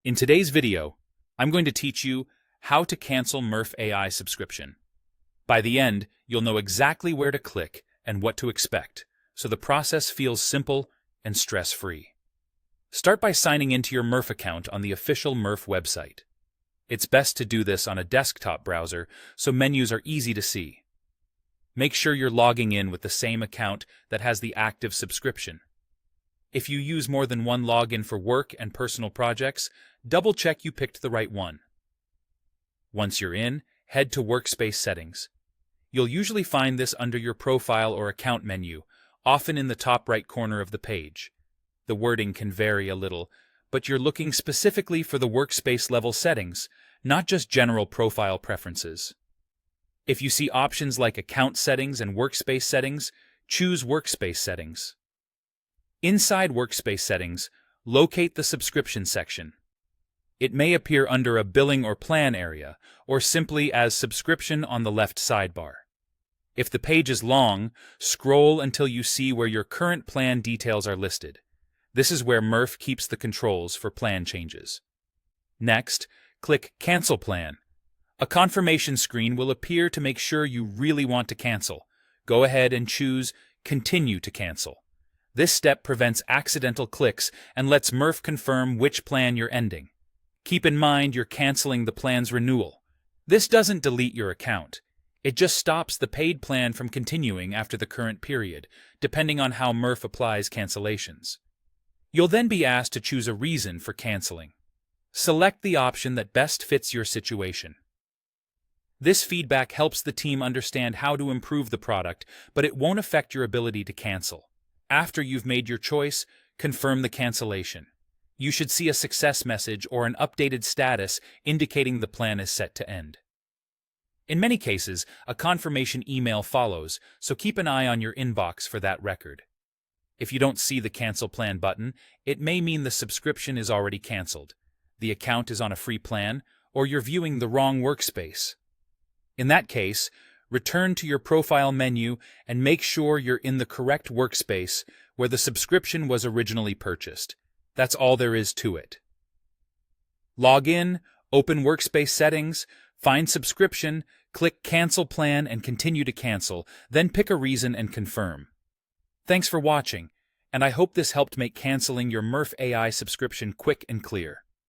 In today's video, I'm going to teach you how to cancel Murf AI subscription. By the end, you'll know exactly where to click and what to expect, so the process feels simple and stress-free. Start by signing into your Murf account on the official Murf website. It's best to do this on a desktop browser so menus are easy to see. Make sure you're logging in with the same account that has the active subscription. If you use more than one login for work and personal projects, double-check you picked the right one. Once you're in, head to Workspace Settings. You'll usually find this under your Profile or Account menu, often in the top right corner of the page. The wording can vary a little, but you're looking specifically for the workspace level settings, not just general profile preferences. If you see options like Account Settings and Workspace Settings, choose Workspace Settings. Inside Workspace Settings, locate the Subscription section. It may appear under a Billing or Plan area, or simply as Subscription on the left sidebar. If the page is long, scroll until you see where your current plan details are listed. This is where Murf keeps the controls for plan changes. Next, click Cancel Plan. A confirmation screen will appear to make sure you really want to cancel. Go ahead and choose Continue to Cancel. This step prevents accidental clicks and lets Murf confirm which plan you're ending. Keep in mind you're canceling the plan's renewal. This doesn't delete your account. It just stops the paid plan from continuing after the current period, depending on how Murf applies cancellations. You'll then be asked to choose a reason for canceling. Select the option that best fits your situation. This feedback helps the team understand how to improve the product, but it won't affect your ability to cancel. After you've made your choice, confirm the cancellation. You should see a success message or an updated status indicating the plan is set to end. In many cases, a confirmation email follows, so keep an eye on your inbox for that record. If you don't see the Cancel Plan button, it may mean the subscription is already canceled, the account is on a free plan, or you're viewing the wrong workspace. In that case, return to your Profile menu and make sure you're in the correct workspace where the subscription was originally purchased. That's all there is to it. Log in, open Workspace Settings, find Subscription, click Cancel Plan and continue to cancel, then pick a reason and confirm. Thanks for watching, and I hope this helped make canceling your Murf AI subscription quick and clear.